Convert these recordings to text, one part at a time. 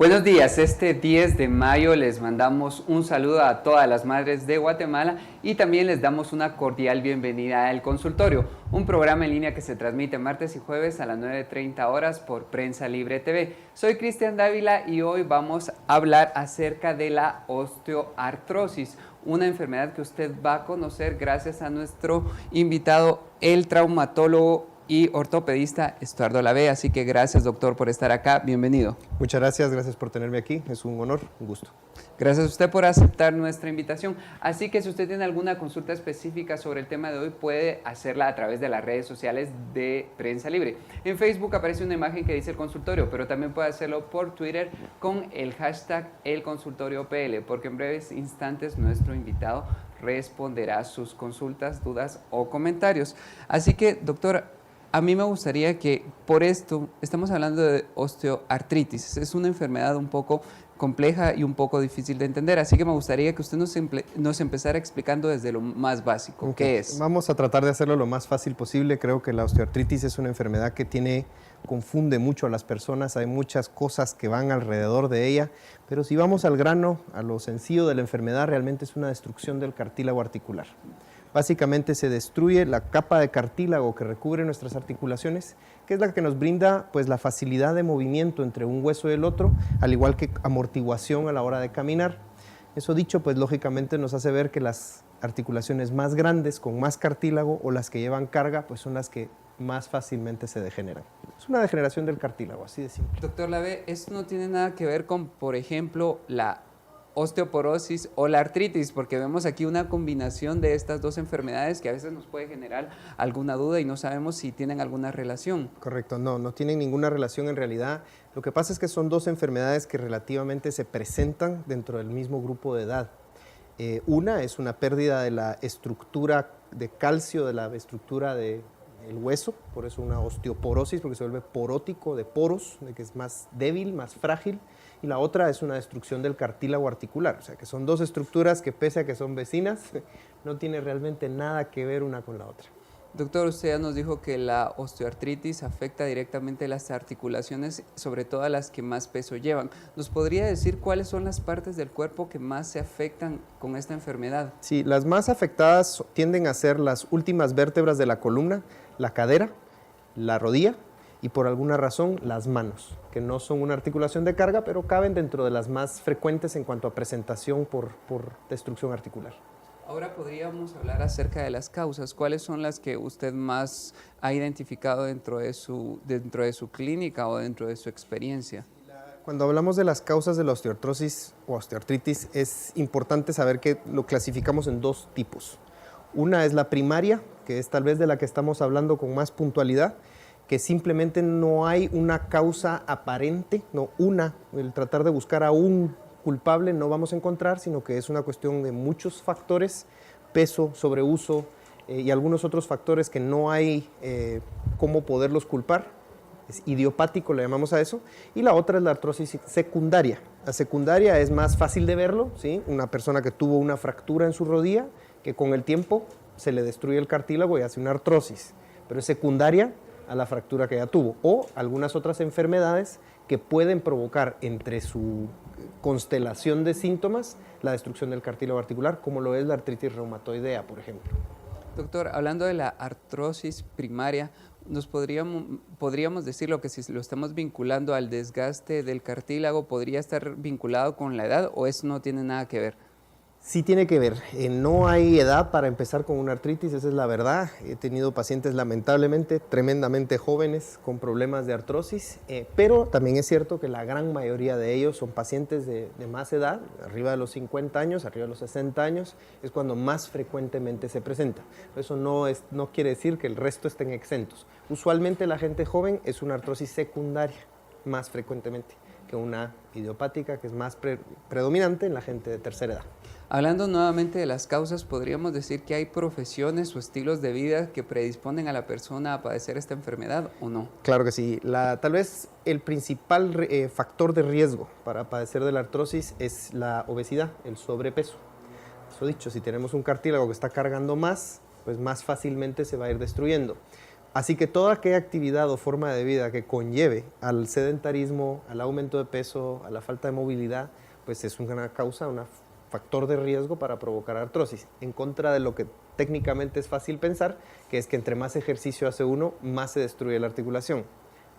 Buenos días, este 10 de mayo les mandamos un saludo a todas las madres de Guatemala y también les damos una cordial bienvenida a El Consultorio, un programa en línea que se transmite martes y jueves a las 9:30 horas por Prensa Libre TV. Soy Cristian Dávila y hoy vamos a hablar acerca de la osteoartrosis, una enfermedad que usted va a conocer gracias a nuestro invitado, el traumatólogo y ortopedista Estuardo Lavé. Así que gracias, doctor, por estar acá. Bienvenido. Muchas gracias por tenerme aquí. Es un honor, un gusto. Gracias a usted por aceptar nuestra invitación. Así que si usted tiene alguna consulta específica sobre el tema de hoy, puede hacerla a través de las redes sociales de Prensa Libre. En Facebook aparece una imagen que dice El Consultorio, pero también puede hacerlo por Twitter con el hashtag ElConsultorioPL, porque en breves instantes nuestro invitado responderá sus consultas, dudas o comentarios. Así que, doctor, a mí me gustaría que por esto, estamos hablando de osteoartritis, es una enfermedad un poco compleja y un poco difícil de entender, así que me gustaría que usted nos empezara explicando desde lo más básico. Okay. ¿Qué es? Vamos a tratar de hacerlo lo más fácil posible. Creo que la osteoartritis es una enfermedad que confunde mucho a las personas, hay muchas cosas que van alrededor de ella, pero si vamos al grano, a lo sencillo de la enfermedad, realmente es una destrucción del cartílago articular. Básicamente se destruye la capa de cartílago que recubre nuestras articulaciones, que es la que nos brinda pues, la facilidad de movimiento entre un hueso y el otro, al igual que amortiguación a la hora de caminar. Eso dicho, pues lógicamente nos hace ver que las articulaciones más grandes, con más cartílago, o las que llevan carga, pues son las que más fácilmente se degeneran. Es una degeneración del cartílago, así de simple. Doctor Lavé, esto no tiene nada que ver con, por ejemplo, la osteoporosis o la artritis, porque vemos aquí una combinación de estas dos enfermedades que a veces nos puede generar alguna duda y no sabemos si tienen alguna relación. Correcto, no tienen ninguna relación en realidad. Lo que pasa es que son dos enfermedades que relativamente se presentan dentro del mismo grupo de edad. Una es una pérdida de la estructura de calcio, de la estructura del hueso, por eso una osteoporosis, porque se vuelve porótico, de poros, de que es más débil, más frágil. Y la otra es una destrucción del cartílago articular, o sea que son dos estructuras que pese a que son vecinas, no tienen realmente nada que ver una con la otra. Doctor, usted ya nos dijo que la osteoartritis afecta directamente las articulaciones, sobre todo a las que más peso llevan. ¿Nos podría decir cuáles son las partes del cuerpo que más se afectan con esta enfermedad? Sí, las más afectadas tienden a ser las últimas vértebras de la columna, la cadera, la rodilla, y por alguna razón las manos, que no son una articulación de carga, pero caben dentro de las más frecuentes en cuanto a presentación por destrucción articular. Ahora podríamos hablar acerca de las causas. ¿Cuáles son las que usted más ha identificado dentro de su clínica o dentro de su experiencia? Cuando hablamos de las causas de la osteoartrosis o osteoartritis, es importante saber que lo clasificamos en dos tipos. Una es la primaria, que es tal vez de la que estamos hablando con más puntualidad, que simplemente no hay una causa aparente, el tratar de buscar a un culpable no vamos a encontrar, sino que es una cuestión de muchos factores, peso, sobreuso y algunos otros factores que no hay cómo poderlos culpar. Es idiopático, le llamamos a eso. Y la otra es la artrosis secundaria. La secundaria es más fácil de verlo, ¿sí? Una persona que tuvo una fractura en su rodilla, que con el tiempo se le destruye el cartílago y hace una artrosis, pero es secundaria a la fractura que ya tuvo, o algunas otras enfermedades que pueden provocar entre su constelación de síntomas la destrucción del cartílago articular, como lo es la artritis reumatoidea, por ejemplo. Doctor, hablando de la artrosis primaria, podríamos decirlo que si lo estamos vinculando al desgaste del cartílago, ¿podría estar vinculado con la edad o eso no tiene nada que ver? Sí tiene que ver, no hay edad para empezar con una artritis, esa es la verdad. He tenido pacientes lamentablemente tremendamente jóvenes con problemas de artrosis, pero también es cierto que la gran mayoría de ellos son pacientes de más edad, arriba de los 50 años, arriba de los 60 años, es cuando más frecuentemente se presenta. Eso no quiere decir que el resto estén exentos. Usualmente la gente joven es una artrosis secundaria, más frecuentemente que una idiopática, que es más predominante en la gente de tercera edad. Hablando nuevamente de las causas, ¿podríamos decir que hay profesiones o estilos de vida que predisponen a la persona a padecer esta enfermedad o no? Claro que sí. Tal vez el principal factor de riesgo para padecer de la artrosis es la obesidad, el sobrepeso. Eso dicho, si tenemos un cartílago que está cargando más, pues más fácilmente se va a ir destruyendo. Así que toda aquella actividad o forma de vida que conlleve al sedentarismo, al aumento de peso, a la falta de movilidad, pues es una causa, un factor de riesgo para provocar artrosis, en contra de lo que técnicamente es fácil pensar, que es que entre más ejercicio hace uno, más se destruye la articulación.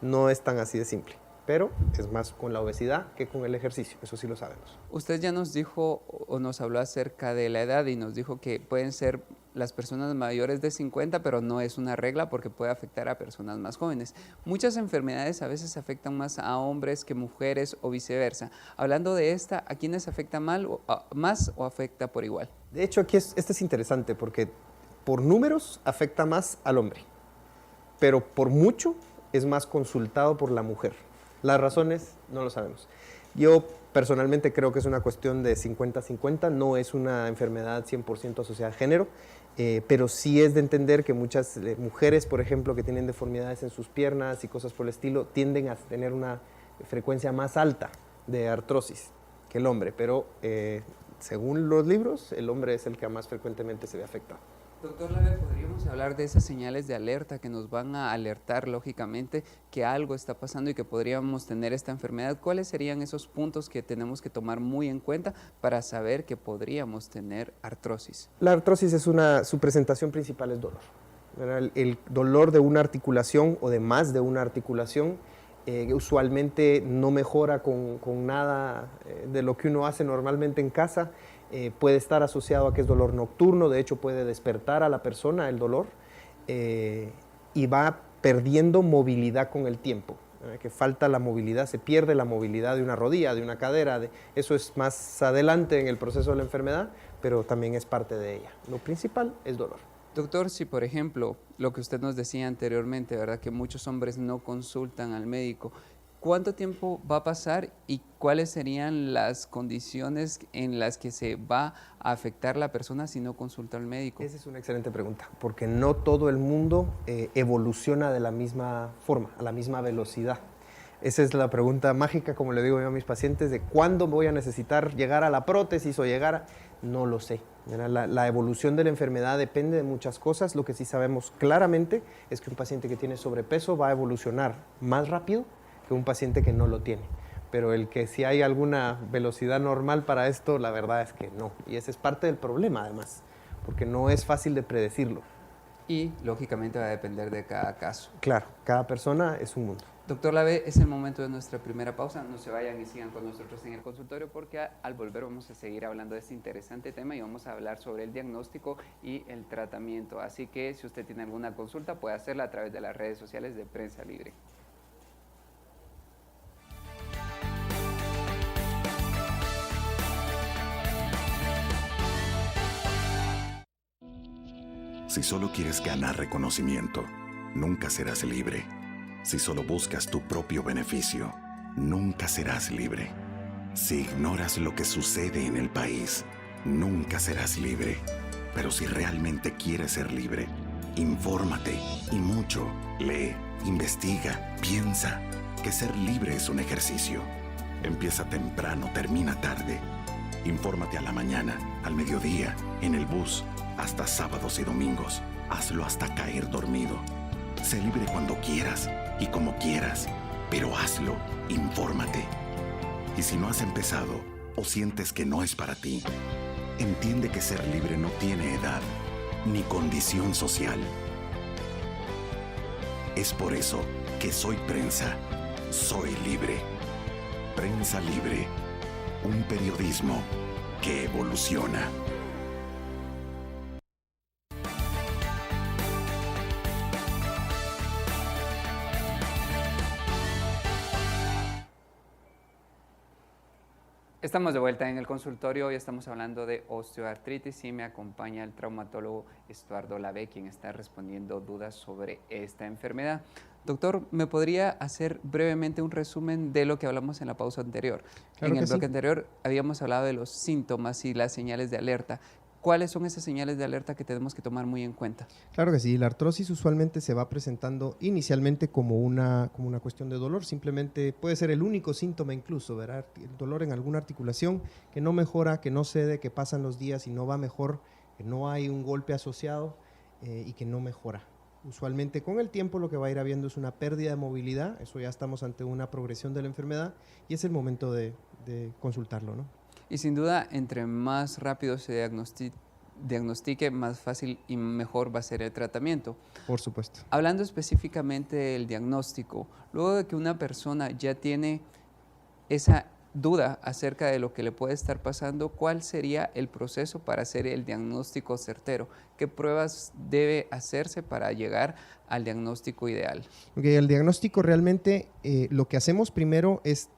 No es tan así de simple, pero es más con la obesidad que con el ejercicio, eso sí lo sabemos. Usted ya nos dijo o nos habló acerca de la edad y nos dijo que pueden ser las personas mayores de 50, pero no es una regla porque puede afectar a personas más jóvenes. Muchas enfermedades a veces afectan más a hombres que mujeres o viceversa. Hablando de esta, ¿a quiénes afecta más o afecta por igual? De hecho, aquí este es interesante porque por números afecta más al hombre, pero por mucho es más consultado por la mujer. Las razones no lo sabemos. Yo personalmente creo que es una cuestión de 50-50, no es una enfermedad 100% asociada a género, pero sí es de entender que muchas mujeres, por ejemplo, que tienen deformidades en sus piernas y cosas por el estilo, tienden a tener una frecuencia más alta de artrosis que el hombre, pero según los libros, el hombre es el que más frecuentemente se ve afectado. Doctor Lave, ¿podríamos hablar de esas señales de alerta que nos van a alertar lógicamente que algo está pasando y que podríamos tener esta enfermedad? ¿Cuáles serían esos puntos que tenemos que tomar muy en cuenta para saber que podríamos tener artrosis? La artrosis su presentación principal es dolor. El dolor de una articulación o de más de una articulación usualmente no mejora con nada de lo que uno hace normalmente en casa. Puede estar asociado a que es dolor nocturno, de hecho puede despertar a la persona el dolor y va perdiendo movilidad con el tiempo, que falta la movilidad, se pierde la movilidad de una rodilla, de una cadera, eso es más adelante en el proceso de la enfermedad, pero también es parte de ella. Lo principal es dolor. Doctor, si por ejemplo, lo que usted nos decía anteriormente, ¿verdad? Que muchos hombres no consultan al médico, ¿cuánto tiempo va a pasar y cuáles serían las condiciones en las que se va a afectar la persona si no consulta al médico? Esa es una excelente pregunta, porque no todo el mundo evoluciona de la misma forma, a la misma velocidad. Esa es la pregunta mágica, como le digo yo a mis pacientes, de cuándo voy a necesitar llegar a la prótesis o llegar a... No lo sé. La evolución de la enfermedad depende de muchas cosas. Lo que sí sabemos claramente es que un paciente que tiene sobrepeso va a evolucionar más rápido que un paciente que no lo tiene. Pero el que si hay alguna velocidad normal para esto, la verdad es que no. Y ese es parte del problema, además, porque no es fácil de predecirlo. Y, lógicamente, va a depender de cada caso. Claro, cada persona es un mundo. Doctor Lave, es el momento de nuestra primera pausa. No se vayan y sigan con nosotros en el consultorio porque al volver vamos a seguir hablando de este interesante tema y vamos a hablar sobre el diagnóstico y el tratamiento. Así que si usted tiene alguna consulta, puede hacerla a través de las redes sociales de Prensa Libre. Si solo quieres ganar reconocimiento, nunca serás libre. Si solo buscas tu propio beneficio, nunca serás libre. Si ignoras lo que sucede en el país, nunca serás libre. Pero si realmente quieres ser libre, infórmate y mucho. Lee, investiga, piensa. Que ser libre es un ejercicio. Empieza temprano, termina tarde. Infórmate a la mañana, al mediodía, en el bus, hasta sábados y domingos. Hazlo hasta caer dormido. Sé libre cuando quieras y como quieras, pero hazlo, infórmate. Y si no has empezado o sientes que no es para ti, entiende que ser libre no tiene edad ni condición social. Es por eso que soy prensa, soy libre. Prensa Libre, un periodismo que evoluciona. Estamos de vuelta en el consultorio, hoy estamos hablando de osteoartritis y me acompaña el traumatólogo Estuardo Lave, quien está respondiendo dudas sobre esta enfermedad. Doctor, ¿me podría hacer brevemente un resumen de lo que hablamos en la pausa anterior? Claro en el que bloque sí. anterior habíamos hablado de los síntomas y las señales de alerta. ¿Cuáles son esas señales de alerta que tenemos que tomar muy en cuenta? Claro que sí, la artrosis usualmente se va presentando inicialmente como una cuestión de dolor, simplemente puede ser el único síntoma incluso, ¿verdad? El dolor en alguna articulación que no mejora, que no cede, que pasan los días y no va mejor, que no hay un golpe asociado y que no mejora. Usualmente con el tiempo lo que va a ir habiendo es una pérdida de movilidad, eso ya estamos ante una progresión de la enfermedad y es el momento de consultarlo, ¿no? Y sin duda, entre más rápido se diagnostique, más fácil y mejor va a ser el tratamiento. Por supuesto. Hablando específicamente del diagnóstico, luego de que una persona ya tiene esa duda acerca de lo que le puede estar pasando, ¿cuál sería el proceso para hacer el diagnóstico certero? ¿Qué pruebas debe hacerse para llegar al diagnóstico ideal? Okay, el diagnóstico realmente lo que hacemos primero es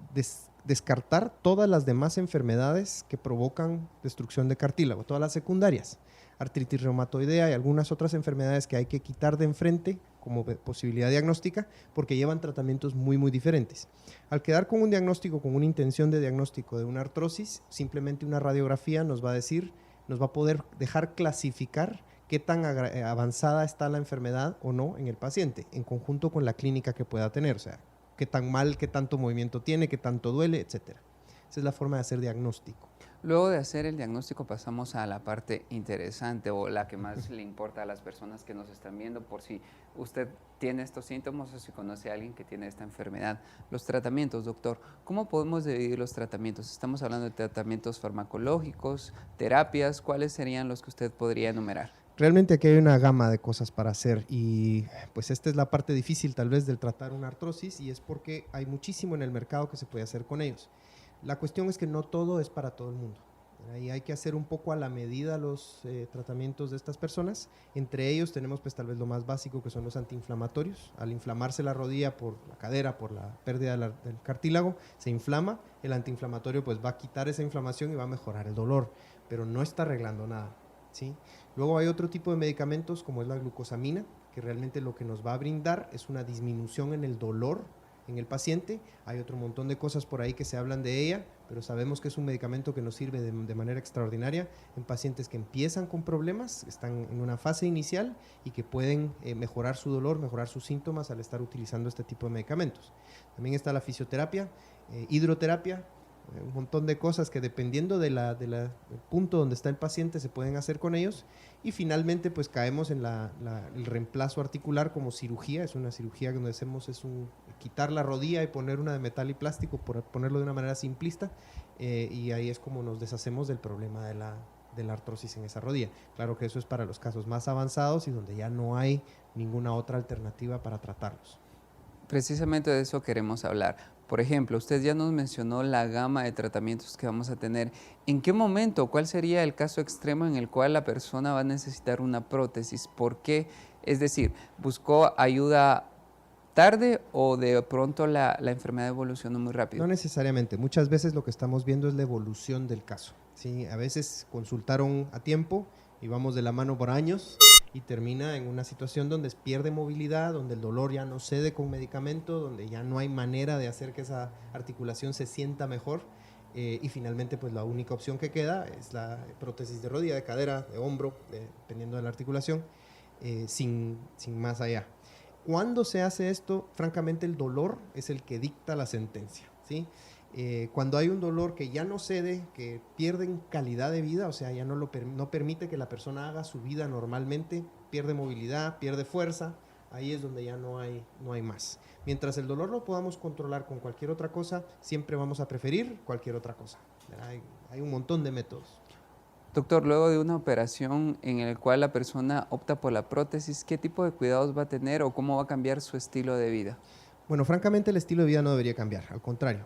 descartar todas las demás enfermedades que provocan destrucción de cartílago, todas las secundarias, artritis reumatoidea y algunas otras enfermedades que hay que quitar de enfrente como posibilidad diagnóstica porque llevan tratamientos muy diferentes. Al quedar con un diagnóstico, con una intención de diagnóstico de una artrosis, simplemente una radiografía nos va a decir, nos va a poder dejar clasificar qué tan avanzada está la enfermedad o no en el paciente, en conjunto con la clínica que pueda tener, o sea, qué tan mal, qué tanto movimiento tiene, qué tanto duele, etcétera. Esa es la forma de hacer diagnóstico. Luego de hacer el diagnóstico pasamos a la parte interesante o la que más le importa a las personas que nos están viendo, por si usted tiene estos síntomas o si conoce a alguien que tiene esta enfermedad. Los tratamientos, doctor, ¿cómo podemos dividir los tratamientos? Estamos hablando de tratamientos farmacológicos, terapias, ¿cuáles serían los que usted podría enumerar? Realmente aquí hay una gama de cosas para hacer y pues esta es la parte difícil tal vez del tratar una artrosis y es porque hay muchísimo en el mercado que se puede hacer con ellos. La cuestión es que no todo es para todo el mundo. Ahí hay que hacer un poco a la medida los tratamientos de estas personas. Entre ellos tenemos pues tal vez lo más básico que son los antiinflamatorios. Al inflamarse la rodilla por la cadera, por la pérdida del cartílago, se inflama. El antiinflamatorio pues va a quitar esa inflamación y va a mejorar el dolor, pero no está arreglando nada, ¿sí? Luego hay otro tipo de medicamentos como es la glucosamina, que realmente lo que nos va a brindar es una disminución en el dolor en el paciente. Hay otro montón de cosas por ahí que se hablan de ella, pero sabemos que es un medicamento que nos sirve de manera extraordinaria en pacientes que empiezan con problemas, están en una fase inicial y que pueden mejorar su dolor, mejorar sus síntomas al estar utilizando este tipo de medicamentos. También está la fisioterapia, hidroterapia, un montón de cosas que dependiendo del punto donde está el paciente se pueden hacer con ellos y finalmente pues caemos en el reemplazo articular como cirugía. Es una cirugía donde hacemos quitar la rodilla y poner una de metal y plástico, por ponerlo de una manera simplista, y ahí es como nos deshacemos del problema de la artrosis en esa rodilla. Claro que eso es para los casos más avanzados y donde ya no hay ninguna otra alternativa para tratarlos. Precisamente de eso queremos hablar. Por ejemplo, usted ya nos mencionó la gama de tratamientos que vamos a tener. ¿En qué momento, cuál sería el caso extremo en el cual la persona va a necesitar una prótesis? ¿Por qué? Es decir, ¿buscó ayuda tarde o de pronto la enfermedad evolucionó muy rápido? No necesariamente. Muchas veces lo que estamos viendo es la evolución del caso, ¿sí? A veces consultaron a tiempo y vamos de la mano por años y termina en una situación donde pierde movilidad, donde el dolor ya no cede con medicamento, donde ya no hay manera de hacer que esa articulación se sienta mejor y finalmente pues la única opción que queda es la prótesis de rodilla, de cadera, de hombro, dependiendo de la articulación, sin más allá. Cuando se hace esto, francamente el dolor es el que dicta la sentencia, ¿sí? Cuando hay un dolor que ya no cede, que pierden calidad de vida, o sea, ya no permite que la persona haga su vida normalmente, pierde movilidad, pierde fuerza, ahí es donde ya no hay más. Mientras el dolor lo podamos controlar con cualquier otra cosa, siempre vamos a preferir cualquier otra cosa. Hay un montón de métodos. Doctor, luego de una operación en la cual la persona opta por la prótesis, ¿qué tipo de cuidados va a tener o cómo va a cambiar su estilo de vida? Bueno, francamente el estilo de vida no debería cambiar, al contrario.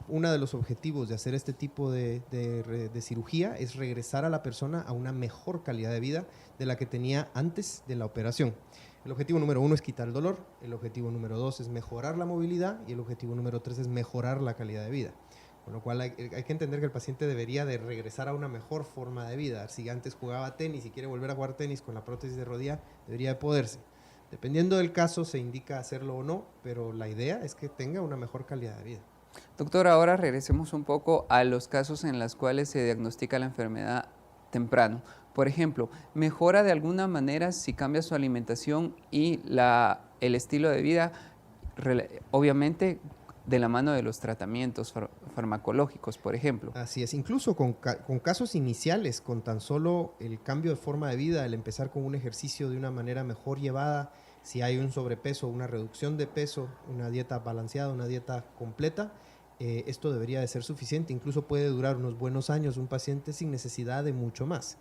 Uno de los objetivos de hacer este tipo de cirugía es regresar a la persona a una mejor calidad de vida de la que tenía antes de la operación. El objetivo número 1 es quitar el dolor, el objetivo número 2 es mejorar la movilidad y el objetivo número 3 es mejorar la calidad de vida. Con lo cual hay que entender que el paciente debería de regresar a una mejor forma de vida. Si antes jugaba tenis y quiere volver a jugar tenis con la prótesis de rodilla, debería de poderse. Dependiendo del caso se indica hacerlo o no, pero la idea es que tenga una mejor calidad de vida. Doctor, ahora regresemos un poco a los casos en los cuales se diagnostica la enfermedad temprano. Por ejemplo, ¿mejora de alguna manera si cambia su alimentación y el estilo de vida? Obviamente de la mano de los tratamientos farmacológicos, por ejemplo. Así es, incluso con casos iniciales, con tan solo el cambio de forma de vida, el empezar con un ejercicio de una manera mejor llevada, Si hay un sobrepeso, una reducción de peso, una dieta balanceada, una dieta completa, esto debería de ser suficiente. Incluso puede durar unos buenos años un paciente sin necesidad de mucho más.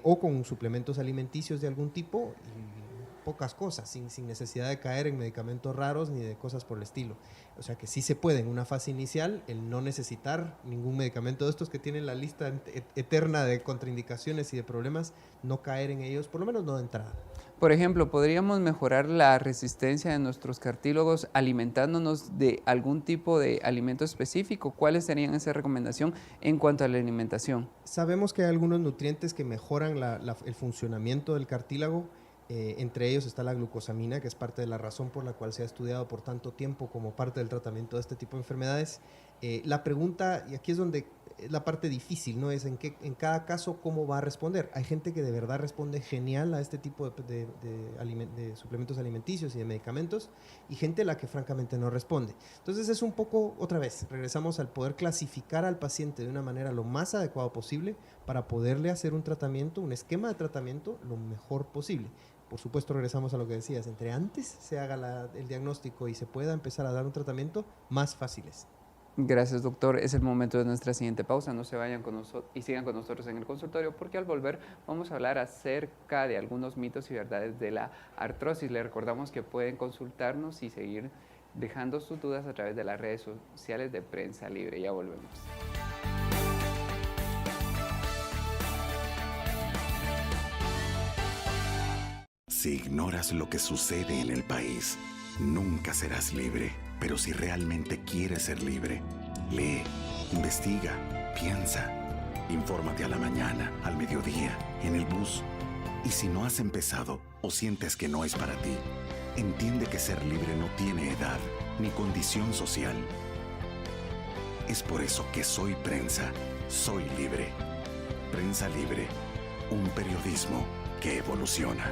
O con suplementos alimenticios de algún tipo y pocas cosas, sin necesidad de caer en medicamentos raros ni de cosas por el estilo. O sea que sí se puede en una fase inicial el no necesitar ningún medicamento de estos que tienen la lista eterna de contraindicaciones y de problemas, no caer en ellos, por lo menos no de entrada. Por ejemplo, ¿podríamos mejorar la resistencia de nuestros cartílagos alimentándonos de algún tipo de alimento específico? ¿Cuáles serían esa recomendación en cuanto a la alimentación? Sabemos que hay algunos nutrientes que mejoran el funcionamiento del cartílago. Entre ellos está la glucosamina, que es parte de la razón por la cual se ha estudiado por tanto tiempo como parte del tratamiento de este tipo de enfermedades. La pregunta, y aquí es donde es la parte difícil, ¿no? Es en cada caso cómo va a responder. Hay gente que de verdad responde genial a este tipo de suplementos alimenticios y de medicamentos, y gente a la que francamente no responde. Entonces es un poco, otra vez, regresamos al poder clasificar al paciente de una manera lo más adecuada posible para poderle hacer un tratamiento, un esquema de tratamiento lo mejor posible. Por supuesto, regresamos a lo que decías, entre antes se haga el diagnóstico y se pueda empezar a dar un tratamiento, más fácil es. Gracias, doctor. Es el momento de nuestra siguiente pausa. No se vayan con nosotros y sigan con nosotros en el consultorio, porque al volver vamos a hablar acerca de algunos mitos y verdades de la artrosis. Les recordamos que pueden consultarnos y seguir dejando sus dudas a través de las redes sociales de Prensa Libre. Ya volvemos. Si ignoras lo que sucede en el país, nunca serás libre. Pero si realmente quieres ser libre, lee, investiga, piensa. Infórmate a la mañana, al mediodía, en el bus. Y si no has empezado o sientes que no es para ti, entiende que ser libre no tiene edad ni condición social. Es por eso que soy prensa, soy libre. Prensa Libre, un periodismo que evoluciona.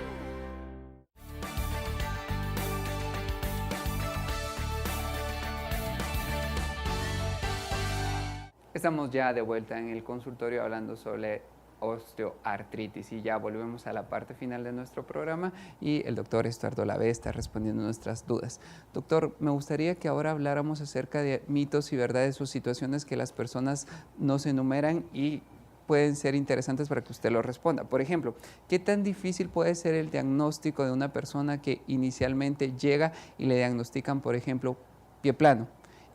Estamos ya de vuelta en el consultorio hablando sobre osteoartritis y ya volvemos a la parte final de nuestro programa y el doctor Estuardo Lavey está respondiendo nuestras dudas. Doctor, me gustaría que ahora habláramos acerca de mitos y verdades o situaciones que las personas nos enumeran y pueden ser interesantes para que usted lo responda. Por ejemplo, ¿qué tan difícil puede ser el diagnóstico de una persona que inicialmente llega y le diagnostican, por ejemplo, pie plano?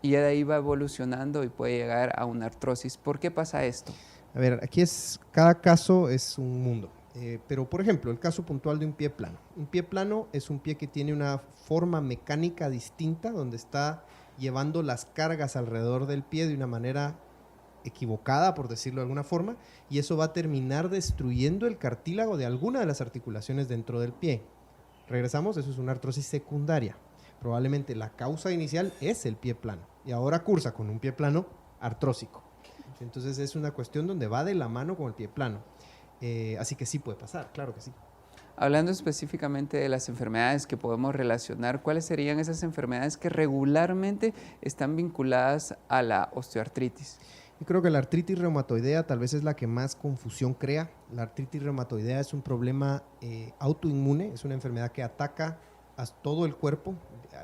Y ya de ahí va evolucionando y puede llegar a una artrosis. ¿Por qué pasa esto? A ver, aquí cada caso es un mundo. Pero, por ejemplo, el caso puntual de un pie plano. Un pie plano es un pie que tiene una forma mecánica distinta, donde está llevando las cargas alrededor del pie de una manera equivocada, por decirlo de alguna forma, y eso va a terminar destruyendo el cartílago de alguna de las articulaciones dentro del pie. Regresamos, eso es una artrosis secundaria. Probablemente la causa inicial es el pie plano y ahora cursa con un pie plano artrósico. Entonces es una cuestión donde va de la mano con el pie plano. Así que sí puede pasar, claro que sí. Hablando específicamente de las enfermedades que podemos relacionar, ¿cuáles serían esas enfermedades que regularmente están vinculadas a la osteoartritis? Yo creo que la artritis reumatoidea tal vez es la que más confusión crea. La artritis reumatoidea es un problema autoinmune, es una enfermedad que ataca a todo el cuerpo,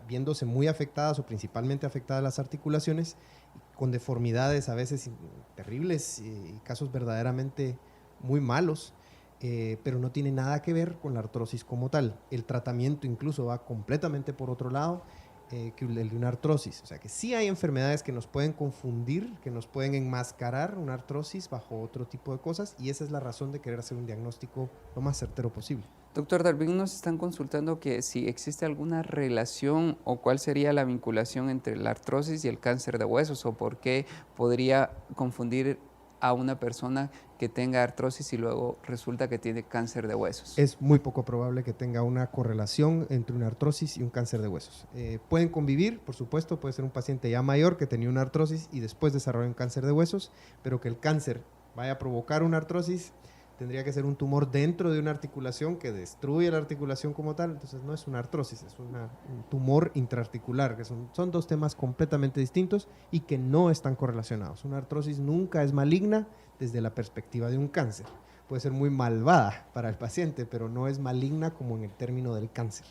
viéndose muy afectadas o principalmente afectadas las articulaciones, con deformidades a veces terribles y casos verdaderamente muy malos, pero no tiene nada que ver con la artrosis como tal. El tratamiento incluso va completamente por otro lado que el de una artrosis. O sea que sí hay enfermedades que nos pueden confundir, que nos pueden enmascarar una artrosis bajo otro tipo de cosas, y esa es la razón de querer hacer un diagnóstico lo más certero posible. Doctor Darwin, nos están consultando que si existe alguna relación o cuál sería la vinculación entre la artrosis y el cáncer de huesos, o por qué podría confundir a una persona que tenga artrosis y luego resulta que tiene cáncer de huesos. Es muy poco probable que tenga una correlación entre una artrosis y un cáncer de huesos. Pueden convivir, por supuesto, puede ser un paciente ya mayor que tenía una artrosis y después desarrolla un cáncer de huesos, pero que el cáncer vaya a provocar una artrosis, tendría que ser un tumor dentro de una articulación que destruye la articulación como tal. Entonces no es una artrosis, es un tumor intraarticular, que son dos temas completamente distintos y que no están correlacionados. Una artrosis nunca es maligna desde la perspectiva de un cáncer. Puede ser muy malvada para el paciente, pero no es maligna como en el término del cáncer.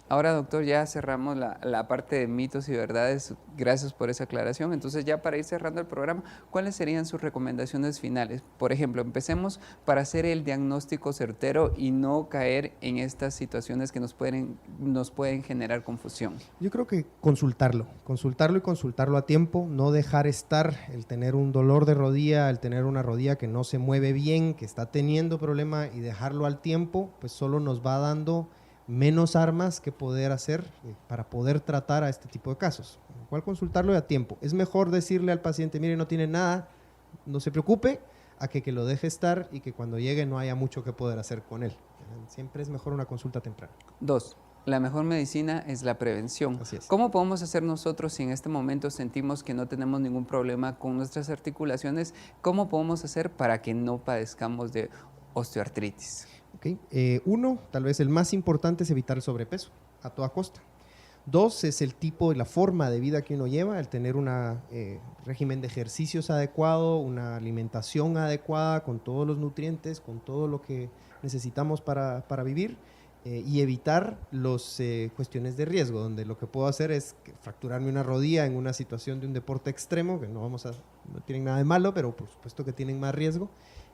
Ahora, doctor, ya cerramos la parte de mitos y verdades. Gracias por esa aclaración. Entonces, ya para ir cerrando el programa, ¿cuáles serían sus recomendaciones finales? Por ejemplo, empecemos para hacer el diagnóstico certero y no caer en estas situaciones que nos pueden generar confusión. Yo creo que consultarlo y consultarlo a tiempo, no dejar estar el tener un dolor de rodilla, el tener una rodilla que no se mueve bien, que está teniendo problema y dejarlo al tiempo, pues solo nos va dando menos armas que poder hacer para poder tratar a este tipo de casos. Con lo cual consultarlo a tiempo. Es mejor decirle al paciente, mire, no tiene nada, no se preocupe, a que lo deje estar y que cuando llegue no haya mucho que poder hacer con él. Siempre es mejor una consulta temprana. 2. La mejor medicina es la prevención. Así es. ¿Cómo podemos hacer nosotros si en este momento sentimos que no tenemos ningún problema con nuestras articulaciones? ¿Cómo podemos hacer para que no padezcamos de osteoartritis? Okay. Uno, tal vez el más importante es evitar el sobrepeso a toda costa. 2, es el tipo y la forma de vida que uno lleva, el tener un régimen de ejercicios adecuado, una alimentación adecuada con todos los nutrientes, con todo lo que necesitamos para vivir y evitar las cuestiones de riesgo, donde lo que puedo hacer es fracturarme una rodilla en una situación de un deporte extremo, que no tienen nada de malo, pero por supuesto que tienen más riesgo.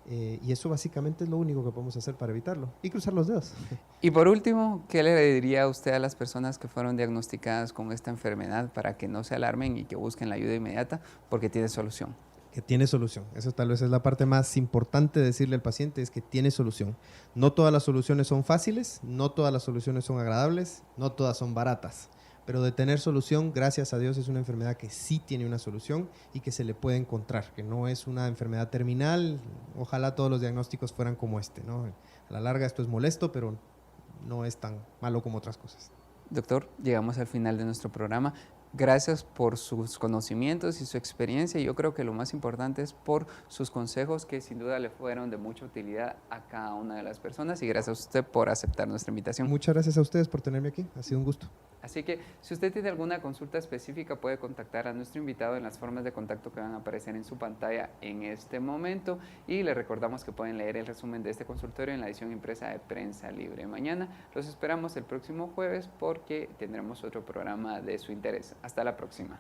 Y eso básicamente es lo único que podemos hacer para evitarlo. Y cruzar los dedos. Y por último, ¿qué le diría usted a las personas que fueron diagnosticadas con esta enfermedad para que no se alarmen y que busquen la ayuda inmediata porque tiene solución? Que tiene solución. Eso tal vez es la parte más importante de decirle al paciente, es que tiene solución. No todas las soluciones son fáciles, no todas las soluciones son agradables, no todas son baratas. Pero de tener solución, gracias a Dios, es una enfermedad que sí tiene una solución y que se le puede encontrar, que no es una enfermedad terminal. Ojalá todos los diagnósticos fueran como este, ¿no? A la larga esto es molesto, pero no es tan malo como otras cosas. Doctor, llegamos al final de nuestro programa. Gracias por sus conocimientos y su experiencia. Yo creo que lo más importante es por sus consejos que sin duda le fueron de mucha utilidad a cada una de las personas y gracias a usted por aceptar nuestra invitación. Muchas gracias a ustedes por tenerme aquí. Ha sido un gusto. Así que si usted tiene alguna consulta específica puede contactar a nuestro invitado en las formas de contacto que van a aparecer en su pantalla en este momento y le recordamos que pueden leer el resumen de este consultorio en la edición impresa de Prensa Libre. Mañana los esperamos el próximo jueves porque tendremos otro programa de su interés. Hasta la próxima.